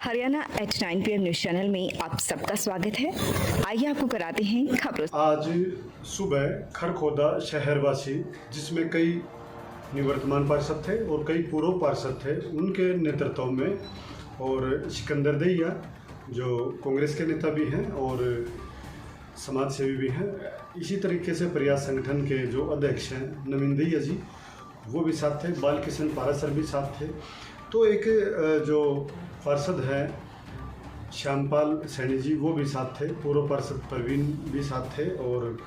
Haryana at 9 PM news channel में आप सबका स्वागत है। आइए आपको कराते हैं खबरों। आज सुबह खरखोदा शहरवासी, जिसमें कई निवर्तमान पार्षद थे और कई पूर्व पार्षद थे, उनके नेतृत्व में, और सिकंदर दैया जो कांग्रेस के नेता भी हैं और समाज सेवी भी हैं, इसी तरीके से प्रयास संगठन के जो अध्यक्ष हैं नवीन दैया जी, वो भी साथ थे, बालकिशन पारासर भी साथ थे। तो एक जो पार्षद हैं श्यामपाल सैनी जी, वो भी साथ थे, पूर्व पार्षद प्रवीण भी साथ थे, और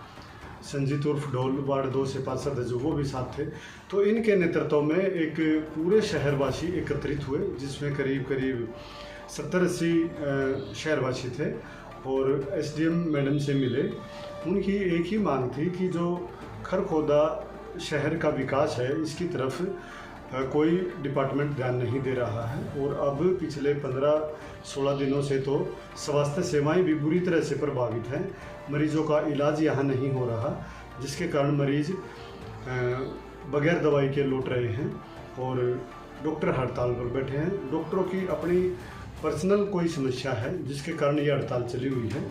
संजीत उर्फ ढोल वार्ड 2 से पार्षद है जो, वो भी साथ थे। तो इनके नेतृत्व में एक पूरे शहरवासी एकत्रित हुए, जिसमें करीब करीब 70-80 शहरवासी थे, और एसडीएम मैडम से मिले। उनकी एक ही मांग थी कि जो खरखोदा शहर का विकास है, इसकी तरफ कोई डिपार्टमेंट ध्यान नहीं दे रहा है, और अब पिछले 15-16 दिनों से तो स्वास्थ्य सेवाएं भी बुरी तरह से प्रभावित हैं। मरीजों का इलाज यहाँ नहीं हो रहा, जिसके कारण मरीज बगैर दवाई के लौट रहे हैं, और डॉक्टर हड़ताल पर बैठे हैं। डॉक्टरों की अपनी पर्सनल कोई समस्या है, जिसके कारण ये हड़ताल चली हुई है।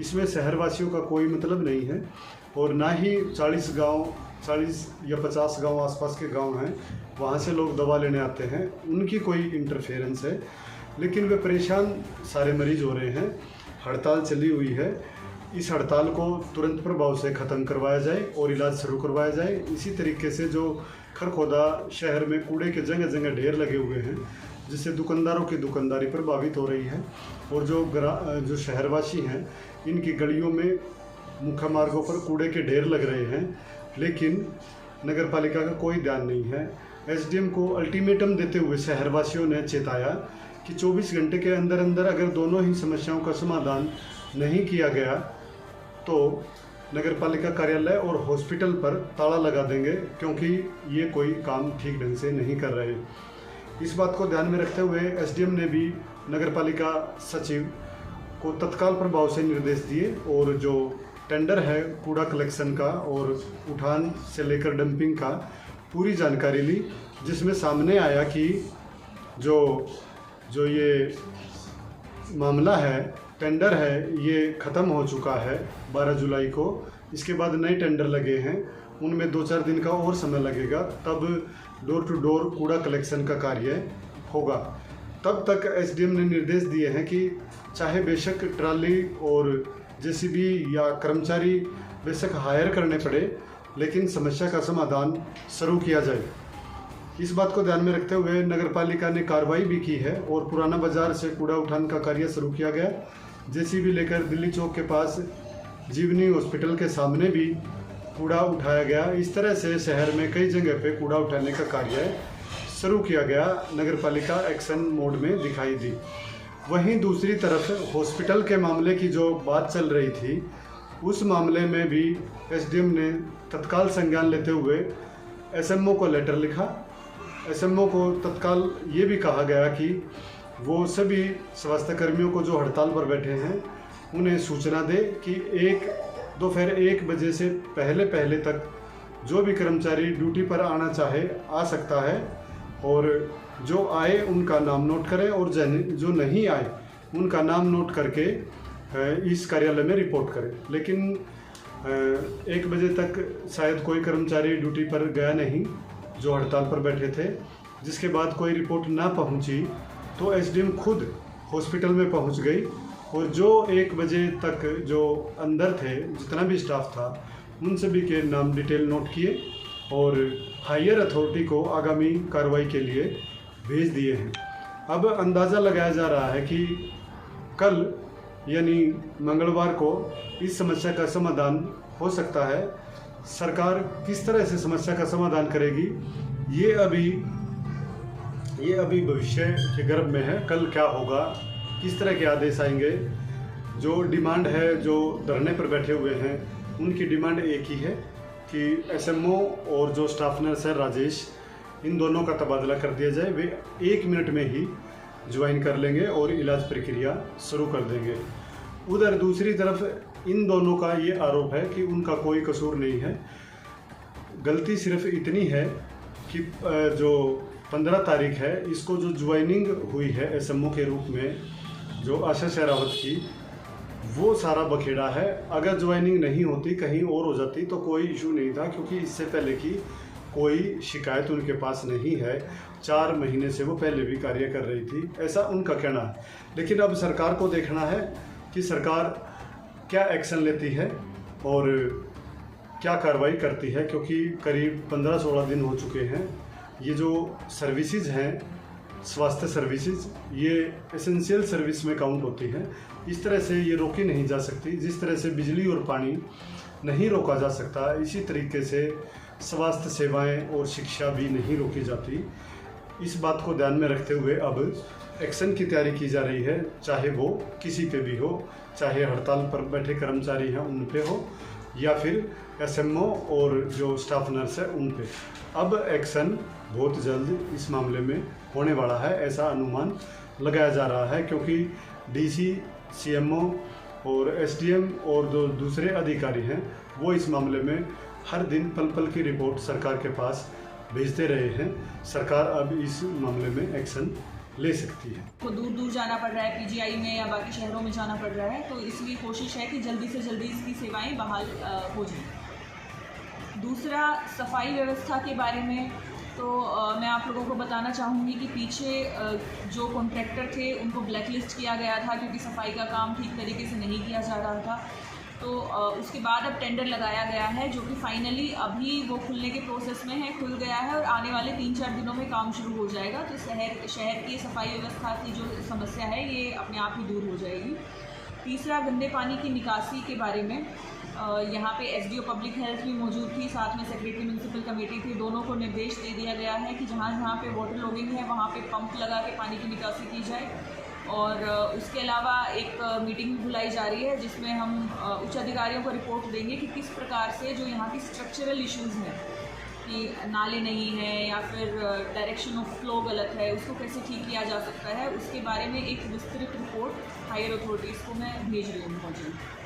इसमें शहरवासियों का कोई मतलब नहीं है, और ना ही 40 या 50 गांव आसपास के गांव हैं, वहाँ से लोग दवा लेने आते हैं, उनकी कोई इंटरफेरेंस है। लेकिन वे परेशान सारे मरीज हो रहे हैं। हड़ताल चली हुई है, इस हड़ताल को तुरंत प्रभाव से ख़त्म करवाया जाए और इलाज शुरू करवाया जाए। इसी तरीके से जो खरखोदा शहर में कूड़े के जगह जगह ढेर लगे हुए हैं, जिससे दुकानदारों की दुकानदारी प्रभावित हो रही है, और जो शहरवासी हैं, इनकी गलियों में मुख्य मार्गों पर कूड़े के ढेर लग रहे हैं, लेकिन नगर पालिका का कोई ध्यान नहीं है। एसडीएम को अल्टीमेटम देते हुए शहरवासियों ने चेताया कि 24 घंटे के अंदर अंदर अगर दोनों ही समस्याओं का समाधान नहीं किया गया तो नगर पालिका कार्यालय और हॉस्पिटल पर ताला लगा देंगे, क्योंकि ये कोई काम ठीक ढंग से नहीं कर रहे। इस बात को ध्यान में रखते हुए एसडीएम ने भी नगर पालिका सचिव को तत्काल प्रभाव से निर्देश दिए, और जो टेंडर है कूड़ा कलेक्शन का और उठान से लेकर डंपिंग का, पूरी जानकारी ली, जिसमें सामने आया कि जो ये मामला है, टेंडर है, ये ख़त्म हो चुका है 12 जुलाई को। इसके बाद नए टेंडर लगे हैं, उनमें 2-4 दिन का और समय लगेगा, तब डोर टू डोर कूड़ा कलेक्शन का कार्य होगा। तब तक एसडीएम ने निर्देश दिए हैं कि चाहे बेशक ट्राली और जेसीबी या कर्मचारी बेशक हायर करने पड़े, लेकिन समस्या का समाधान शुरू किया जाए। इस बात को ध्यान में रखते हुए नगर पालिका ने कार्रवाई भी की है, और पुराना बाजार से कूड़ा उठान का कार्य शुरू किया गया। जेसीबी लेकर दिल्ली चौक के पास जीवनी हॉस्पिटल के सामने भी कूड़ा उठाया गया। इस तरह से शहर में कई जगह पे कूड़ा उठाने का कार्य शुरू किया गया। नगर पालिका एक्शन मोड में दिखाई दी। वहीं दूसरी तरफ हॉस्पिटल के मामले की जो बात चल रही थी, उस मामले में भी एसडीएम ने तत्काल संज्ञान लेते हुए एसएमओ को लेटर लिखा। एसएमओ को तत्काल ये भी कहा गया कि वो सभी स्वास्थ्य कर्मियों को जो हड़ताल पर बैठे हैं, उन्हें सूचना दे कि दोपहर 1 बजे से पहले तक जो भी कर्मचारी ड्यूटी पर आना चाहे आ सकता है, और जो आए उनका नाम नोट करें, और जो नहीं आए उनका नाम नोट करके इस कार्यालय में रिपोर्ट करें। लेकिन 1 बजे तक शायद कोई कर्मचारी ड्यूटी पर गया नहीं जो हड़ताल पर बैठे थे, जिसके बाद कोई रिपोर्ट ना पहुंची, तो एसडीएम खुद हॉस्पिटल में पहुंच गई, और जो 1 बजे तक जो अंदर थे, जितना भी स्टाफ था, उन सभी के नाम डिटेल नोट किए और हायर अथॉरिटी को आगामी कार्रवाई के लिए भेज दिए हैं। अब अंदाज़ा लगाया जा रहा है कि कल यानी मंगलवार को इस समस्या का समाधान हो सकता है। सरकार किस तरह से समस्या का समाधान करेगी, ये अभी भविष्य के गर्भ में है। कल क्या होगा, किस तरह के आदेश आएंगे। जो डिमांड है, जो धरने पर बैठे हुए हैं, उनकी डिमांड एक ही है कि एसएमओ और जो स्टाफ नर्स है राजेश, इन दोनों का तबादला कर दिया जाए। वे 1 मिनट में ही ज्वाइन कर लेंगे और इलाज प्रक्रिया शुरू कर देंगे। उधर दूसरी तरफ इन दोनों का ये आरोप है कि उनका कोई कसूर नहीं है। गलती सिर्फ इतनी है कि जो 15 तारीख है, इसको जो ज्वाइनिंग हुई है एसएमओ के रूप में जो आशा शेरावत की, वो सारा बखेड़ा है। अगर ज्वाइनिंग नहीं होती, कहीं और हो जाती तो कोई इशू नहीं था, क्योंकि इससे पहले की कोई शिकायत उनके पास नहीं है। 4 महीने से वो पहले भी कार्य कर रही थी, ऐसा उनका कहना है। लेकिन अब सरकार को देखना है कि सरकार क्या एक्शन लेती है और क्या कार्रवाई करती है, क्योंकि करीब 15-16 दिन हो चुके हैं। ये जो सर्विसेज हैं, स्वास्थ्य सर्विसेज, ये एसेंशियल सर्विस में काउंट होती हैं। इस तरह से ये रोकी नहीं जा सकती। जिस तरह से बिजली और पानी नहीं रोका जा सकता, इसी तरीके से स्वास्थ्य सेवाएं और शिक्षा भी नहीं रोकी जाती। इस बात को ध्यान में रखते हुए अब एक्शन की तैयारी की जा रही है, चाहे वो किसी पे भी हो, चाहे हड़ताल पर बैठे कर्मचारी हैं उन पे हो, या फिर एसएमओ और जो स्टाफ नर्स है उन पे। अब एक्शन बहुत जल्द इस मामले में होने वाला है, ऐसा अनुमान लगाया जा रहा है, क्योंकि डीसी, सीएमओ और एसडीएम और जो दूसरे अधिकारी हैं वो इस मामले में हर दिन पल पल की रिपोर्ट सरकार के पास भेजते रहे हैं। सरकार अब इस मामले में एक्शन ले सकती है। को दूर दूर जाना पड़ रहा है, पीजीआई में या बाकी शहरों में जाना पड़ रहा है, तो इसलिए कोशिश है कि जल्दी से जल्दी इसकी सेवाएं बहाल हो जाएं। दूसरा, सफाई व्यवस्था के बारे में तो मैं आप लोगों को बताना चाहूँगी कि पीछे जो कॉन्ट्रैक्टर थे उनको ब्लैकलिस्ट किया गया था, क्योंकि सफाई का काम ठीक तरीके से नहीं किया जा रहा था। तो उसके बाद अब टेंडर लगाया गया है, जो कि फाइनली अभी वो खुलने के प्रोसेस में है, खुल गया है और आने वाले 3-4 दिनों में काम शुरू हो जाएगा। तो शहर की सफाई व्यवस्था की जो समस्या है ये अपने आप ही दूर हो जाएगी। तीसरा, गंदे पानी की निकासी के बारे में यहाँ पे एसडीओ पब्लिक हेल्थ भी मौजूद थी, साथ में सेक्रेटरी म्यूनसिपल कमेटी थी। दोनों को निर्देश दे दिया गया है कि जहाँ जहाँ पे वाटर लॉगिंग है वहाँ पे पंप लगा के पानी की निकासी की जाए। और उसके अलावा एक मीटिंग बुलाई जा रही है, जिसमें हम उच्च अधिकारियों को रिपोर्ट देंगे कि किस प्रकार से जो यहाँ की स्ट्रक्चरल इश्यूज़ हैं, कि नाले नहीं हैं या फिर डायरेक्शन ऑफ फ्लो गलत है, उसको कैसे ठीक किया जा सकता है, उसके बारे में एक विस्तृत रिपोर्ट हायर अथॉरिटीज़ को मैं भेज रही हूँ पहुँची।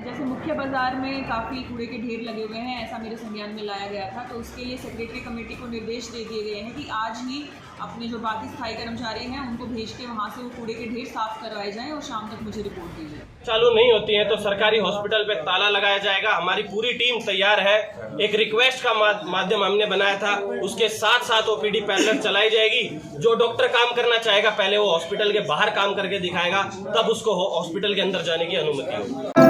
जैसे मुख्य बाज़ार में काफ़ी कूड़े के ढेर लगे हुए हैं, ऐसा मेरे संज्ञान में लाया गया था, तो उसके लिए सेक्रेटरी कमेटी को निर्देश दे दिए गए हैं कि आज ही अपने जो बाकी स्थायी कर्मचारी हैं उनको भेज के वहाँ से वो कूड़े के ढेर साफ करवाए जाएं और शाम तक मुझे रिपोर्ट दीजिए। चालू नहीं होती है तो सरकारी हॉस्पिटल पे ताला लगाया जाएगा। हमारी पूरी टीम तैयार है। एक रिक्वेस्ट का माध्यम हमने बनाया था, उसके साथ साथ ओपीडी पैरेलल चलाई जाएगी। जो डॉक्टर काम करना चाहेगा पहले वो हॉस्पिटल के बाहर काम करके दिखाएगा, तब उसको हॉस्पिटल के अंदर जाने की अनुमति होगी।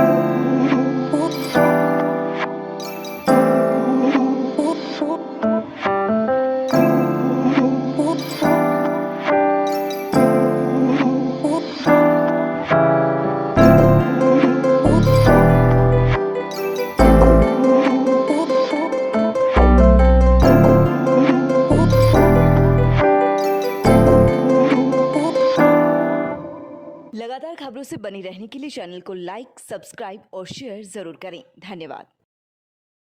लगातार खबरों से बनी रहने के लिए चैनल को लाइक, सब्सक्राइब और शेयर जरूर करें। धन्यवाद।